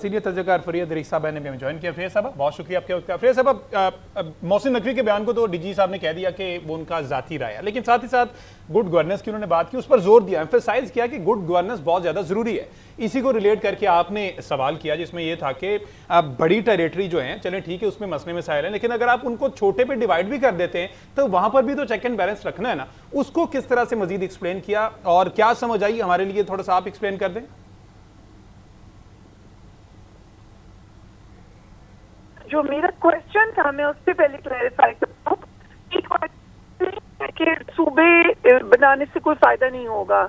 Senior तजज़ियाकार Farid rice साहब ने हमें ज्वाइन किया। फरीद साहब बहुत शुक्रिया आपके वक्त का। फरीद साहब, मोहसिन नकवी के बयान को तो डीजी साहब ने कह दिया कि वो उनका ज़ाती राय है, लेकिन साथ ही साथ गुड गवर्नेंस की उन्होंने बात की, उस पर जोर दिया, एम्फेसाइज किया कि गुड गवर्नेंस बहुत ज़्यादा ज़रूरी है। इसी को रिलेट करके आपने सवाल किया जिसमें यह था कि बड़ी टेरिटरी जो है, चलें ठीक है उसमें मसले मसाइल हैं, लेकिन अगर आप उनको छोटे पे डिवाइड भी कर देते हैं तो वहां पर भी तो चेक एंड बैलेंस रखना है ना। उसको किस तरह से मजीद एक्सप्लेन किया और क्या समझ आई हमारे लिए, थोड़ा सा आप एक्सप्लेन कर दें। जो मेरा क्वेश्चन था मैं उससे पहले क्लैरिफाई करता हूँ कि सूबे बनाने से कोई फायदा नहीं होगा।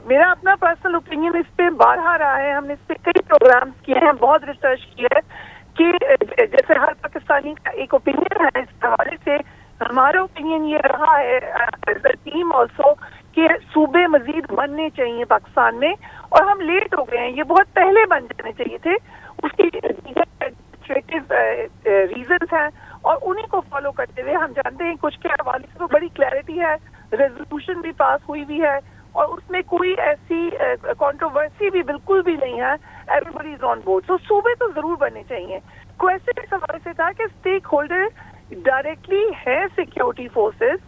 मेरा अपना पर्सनल ओपिनियन इस पे बारहा रहा है, हमने इस पे कई प्रोग्राम्स किए हैं, बहुत रिसर्च की है कि जैसे हर पाकिस्तानी का एक ओपिनियन है, इस हवाले से हमारा ओपिनियन ये रहा है टीम ऑल्सो कि सूबे मजीद बनने चाहिए पाकिस्तान में, और हम लेट हो गए हैं, ये बहुत पहले बन जाने चाहिए थे। उसकी रीजंस हैं और उन्हीं को फॉलो करते हुए हम जानते हैं कुछ के हवाले से तो बड़ी क्लैरिटी है, रेजोल्यूशन भी पास हुई भी है और उसमें कोई ऐसी कंट्रोवर्सी भी बिल्कुल भी नहीं है, एवरीबॉडी इज ऑन बोर्ड। तो सूबे तो जरूर बनने चाहिए। क्वेश्चन इस हवाले से था कि स्टेक होल्डर डायरेक्टली है सिक्योरिटी फोर्सेस,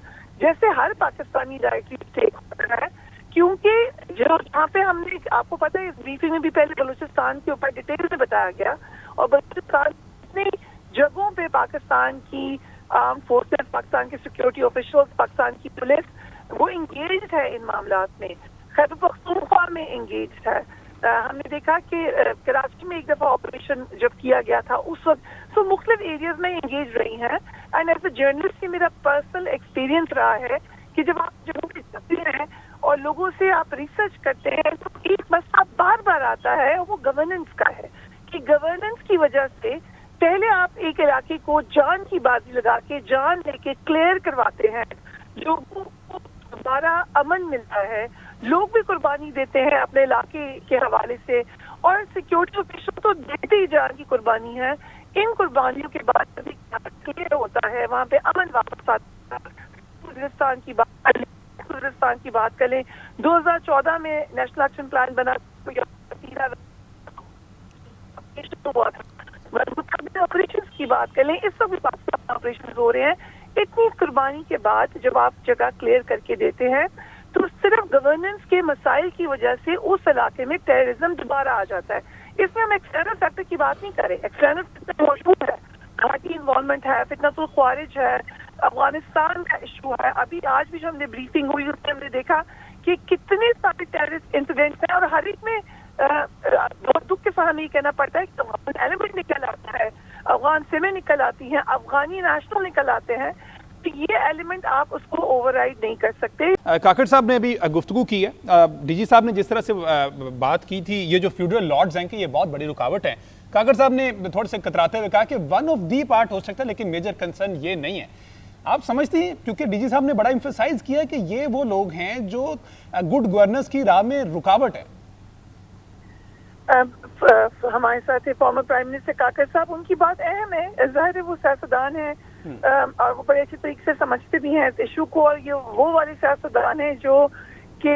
जैसे हर पाकिस्तानी डायरेक्टली स्टेक होल्डर है, क्योंकि जो जहाँ पे हमने आपको पता है इस ब्रीफिंग में भी पहले बलूचिस्तान के ऊपर डिटेल में बताया गया, और बलूचिस्तान ने जगहों पे पाकिस्तान की आर्म फोर्सेस, पाकिस्तान के सिक्योरिटी ऑफिशियल्स, पाकिस्तान की पुलिस वो इंगेज्ड है इन मामलात में, खैबर पख्तूनख्वा में इंगेज्ड है। हमने देखा कि कराची में एक दफा ऑपरेशन जब किया गया था उस वक्त तो मुख्तलिफ एरियाज में इंगेज रही हैं। एंड एज ए जर्नलिस्ट की मेरा पर्सनल एक्सपीरियंस रहा है कि जब आप जगहों पे जाते हैं और लोगों से आप रिसर्च करते हैं तो एक मसला बार बार आता है, वो गवर्नेंस का है कि गवर्नेंस की वजह से पहले आप एक इलाके को जान की बाजी लगा के जान लेके क्लियर करवाते हैं, लोगों को दोबारा अमन मिलता है, लोग भी कुर्बानी देते हैं अपने इलाके के हवाले से, और सिक्योरिटी ऑफिसर तो देते ही जान की कुर्बानी है। इन कुर्बानियों के बाद जब क्लियर होता है वहाँ पे अमन वापस आता है। गुजरिस्तान की बात करें, 2014 में नेशनल एक्शन प्लान बना हुआ था। ऑपरेशन की बात करें, इस वक्त भी पाकिस्तान ऑपरेशन हो रहे हैं। इतनी कुर्बानी के बाद जब आप जगह क्लियर करके देते हैं तो सिर्फ गवर्नेंस के मसाइल की वजह से उस इलाके में टेररिज्म दोबारा आ जाता है। इसमें हम एक्सटर्नल फैक्टर की बात नहीं करें, एक्सटर्नल फैक्टर मौजूद है, घाटी इन्वॉल्वमेंट है, फितनतुल ख्वारिज है, अफगानिस्तान का इशू है। अभी आज भी जो हमने ब्रीफिंग हुई उसमें हमने देखा कि कितने सारे टेररिस्ट इंसिडेंट्स हैं, और हर एक में बहुत दुख के साथ हमें ये कहना पड़ता है कि अफगान एलिमेंट निकल आता है, अफगान सेना निकल आती हैं, अफगानी नेशनल निकल आते हैं, तो ये एलिमेंट आप उसको ओवरराइड नहीं कर सकते। काकड़ साहब ने अभी गुफ्तगू की है, डीजी साहब ने जिस तरह से बात की थी, ये जो फ्यूडरल लॉर्ड्स हैं कि ये बहुत बड़ी रुकावट है। काकड़ साहब ने थोड़े से कतराते हुए कहा कि वन ऑफ दी पार्ट हो सकता है, लेकिन मेजर कंसर्न ये नहीं है। आप समझती हैं, क्योंकि डीजी साहब ने बड़ा एम्फेसाइज किया कि ये वो लोग हैं जो गुड गवर्नेंस की राह में रुकावट है। हमारे साथ फॉर्मर प्राइम मिनिस्टर काकर साहब, उनकी बात अहम है, जाहिर है वो सियासतदान है और वो बड़े अच्छे तरीके से समझते भी हैं इस इशू को, और ये वो वाले सियासतदान हैं जो कि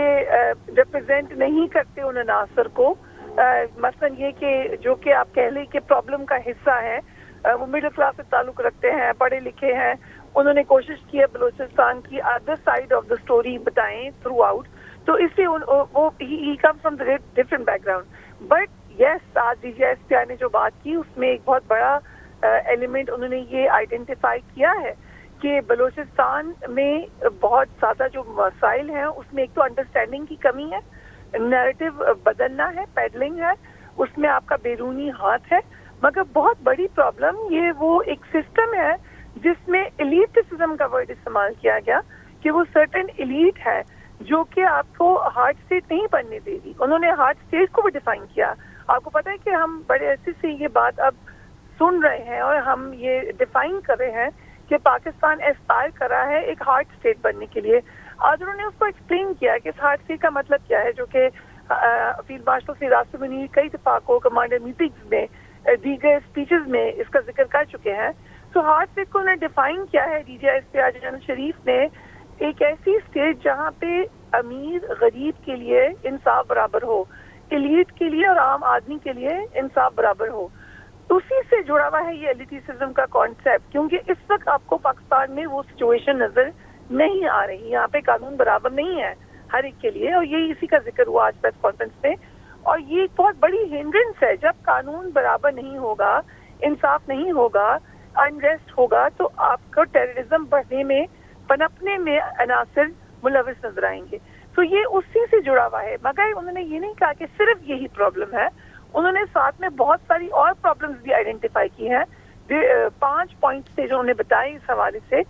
रिप्रेजेंट नहीं करते उन अनासर को, मसलन ये कि जो कि आप कह लें कि प्रॉब्लम का हिस्सा है, वो मिडिल क्लास से ताल्लुक रखते हैं, पढ़े लिखे हैं, उन्होंने कोशिश की है बलूचिस्तान की other side of the story बताएं थ्रू आउट, तो इससे वो ही come from different background. But yes, आज DGSPI ने जो बात की उसमें एक बहुत बड़ा एलिमेंट उन्होंने ये आइडेंटिफाई किया है कि बलूचिस्तान में बहुत ज़्यादा जो मसाइल हैं उसमें एक तो अंडरस्टैंडिंग की कमी है, नैरेटिव बदलना है, पेडलिंग है, उसमें आपका बैरूनी हाथ है, मगर बहुत बड़ी प्रॉब्लम ये वो एक सिस्टम है जिसमें एलिटिज्म का वर्ड इस्तेमाल किया गया कि वो सर्टेन एलीट है जो कि आपको हार्ड स्टेट नहीं बनने देगी। उन्होंने हार्ड स्टेट को भी डिफाइन किया। आपको पता है कि हम बड़े अरसे से ये बात अब सुन रहे हैं और हम ये डिफाइन कर रहे हैं कि पाकिस्तान एस्पायर कर रहा है एक हार्ड स्टेट बनने के लिए। आज उन्होंने उसको एक्सप्लेन किया कि इस हार्ड स्टेट का मतलब क्या है, जो कि फील्ड मार्शल से रास्ते में कई दफा को कमांडर मीटिंग्स में, दीगर स्पीचेस में इसका जिक्र कर चुके हैं। तो हार्ड स्टेट को उन्होंने डिफाइन किया है DGSPI जनरल शरीफ ने, एक ऐसी स्टेट जहाँ पे अमीर गरीब के लिए इंसाफ बराबर हो, ایلیٹ کے لیے اور عام آدمی کے لیے انصاف برابر ہو. اسی سے جڑا ہوا ہے یہ ایلیٹیسزم کا کانسیپٹ, کیونکہ اس وقت آپ کو پاکستان میں وہ سچویشن نظر نہیں آ رہی. یہاں پہ قانون برابر نہیں ہے ہر ایک کے لیے, اور یہی اسی کا ذکر ہوا آج پریس کانفرنس میں. اور یہ ایک بہت بڑی ہنڈرنس ہے. جب قانون برابر نہیں ہوگا, انصاف نہیں ہوگا, انریسٹ ہوگا, تو آپ کو ٹیررزم بڑھنے میں, پنپنے میں عناصر ملوث نظر آئیں گے. تو یہ اسی سے جڑا ہوا ہے. مگر انہوں نے یہ نہیں کہا کہ صرف یہی پرابلم ہے, انہوں نے ساتھ میں بہت ساری اور پرابلمز بھی آئیڈینٹیفائی کی ہیں. 5 پوائنٹس تھے جو انہوں نے بتائے اس حوالے سے.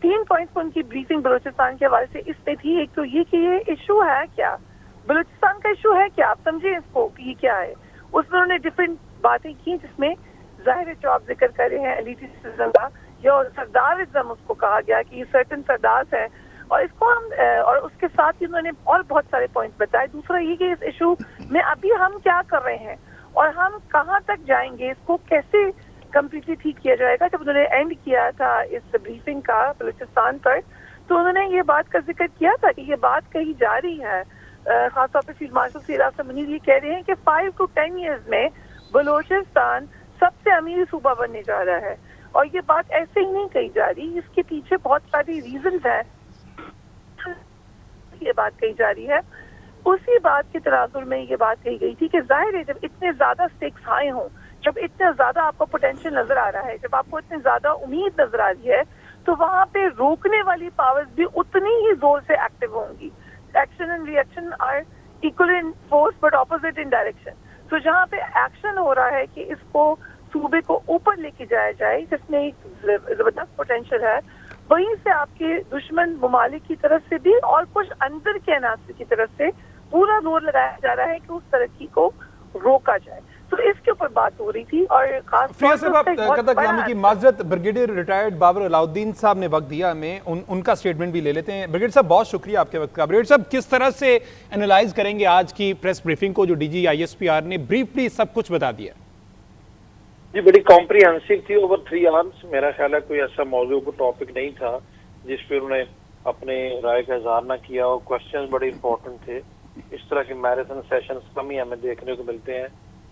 3 پوائنٹس ان کی بریفنگ بلوچستان کے حوالے سے اس پہ تھی. ایک تو یہ کہ یہ ایشو ہے کیا, بلوچستان کا ایشو ہے کیا, آپ سمجھیں اس کو کہ یہ کیا ہے. اس میں انہوں نے ڈفرینٹ باتیں کی, جس میں ظاہر ہے جو آپ ذکر کر رہے ہیں ایلیٹیسزم کا, یا سردارزم اس کو کہا گیا کہ یہ سرٹن سردار ہیں, اور اس کو ہم اور اس کے ساتھ ہی انہوں نے اور بہت سارے پوائنٹس بتائے. دوسرا یہ کہ اس ایشو میں ابھی ہم کیا کر رہے ہیں اور ہم کہاں تک جائیں گے, اس کو کیسے کمپلیٹلی ٹھیک کیا جائے گا. جب انہوں نے اینڈ کیا تھا اس بریفنگ کا بلوچستان پر, تو انہوں نے یہ بات کا ذکر کیا تھا کہ یہ بات کہی جا رہی ہے, خاص طور پہ فیلڈ مارشل سیرا منیر یہ کہہ رہے ہیں کہ 5 to 10 ایئرز میں بلوچستان سب سے امیر صوبہ بننے جا رہا ہے. اور یہ بات ایسے ہی نہیں کہی جا رہی, اس کے پیچھے بہت ساری ریزنز ہیں یہ بات کہی جا رہی ہے. اسی بات کے تناظر میں یہ بات کہی گئی تھی کہ ظاہر ہے جب اتنے زیادہ سٹیکس ہائی ہوں, جب اتنا زیادہ آپ کو پوٹینشیل نظر آ رہا ہے, جب آپ کو اتنی زیادہ امید نظر آ رہی ہے, تو وہاں پہ روکنے والی پاورز بھی اتنی ہی زور سے ایکٹیو ہوں گی. Action and reaction are equal in force but opposite in direction. تو جہاں پہ ایکشن ہو رہا ہے کہ اس کو صوبے کو اوپر لے کے جایا جائے, جس میں ایک زبردست پوٹینشیل ہے, وہیں سے آپ کے دشمن ممالک کی طرف سے بھی اور کچھ اندر کے عناصر کی طرف سے پورا زور لگایا جا رہا ہے کہ اس ترقی کو روکا جائے. تو اس کے اوپر بات ہو رہی تھی. اور خاص طور صاحب قطع کلامی کی معذرت, بریگیڈیئر ریٹائرڈ بابر علاؤالدین صاحب نے وقت دیا ہمیں, ان کا سٹیٹمنٹ بھی لے لیتے ہیں. بریگیڈیئر صاحب بہت شکریہ آپ کے وقت کا. بریگیڈیئر صاحب کس طرح سے انالائز کریں گے آج کی پریس بریفنگ کو جو ڈی جی ISPR نے بریفلی سب کچھ بتا دیا؟ جی بڑی کمپریہنسو تھی, اوور 3 آورس. میرا خیال ہے کوئی ایسا موضوع کو ٹاپک نہیں تھا جس پہ انہوں نے اپنے رائے کا اظہار نہ کیا, اور کوشچنز بڑے امپورٹنٹ تھے. اس طرح کے میراتھن سیشنز کم ہی ہمیں دیکھنے کو ملتے ہیں,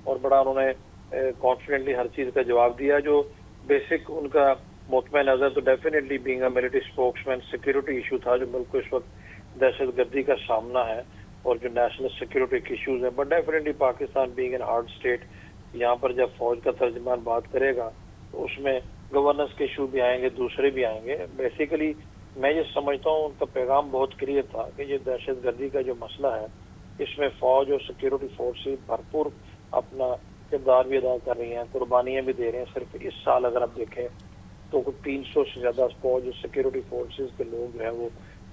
اور بڑا انہوں نے کانفیڈنٹلی ہر چیز کا جواب دیا. جو بیسک ان کا مطمئن نظر تو definitely being a military spokesman security issue تھا, جو ملک کو اس وقت دہشت گردی کا سامنا ہے اور جو نیشنل سیکورٹی کے ایشوز ہیں. But definitely Pakistan being an hard state, یہاں پر جب فوج کا ترجمان بات کرے گا تو اس میں گورننس کے ایشو بھی آئیں گے, دوسرے بھی آئیں گے. بیسیکلی میں یہ سمجھتا ہوں ان کا پیغام بہت کلیئر تھا کہ یہ دہشت گردی کا جو مسئلہ ہے, اس میں فوج اور سیکورٹی فورسز بھرپور اپنا کردار بھی ادا کر رہی ہیں, قربانیاں بھی دے رہے ہیں. صرف اس سال اگر آپ دیکھیں تو 300 سے زیادہ فوج اور سیکورٹی فورسز کے لوگ جو ہیں وہ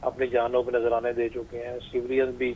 اپنی جانوں پہ نذرانے دے چکے ہیں. سویلین بھی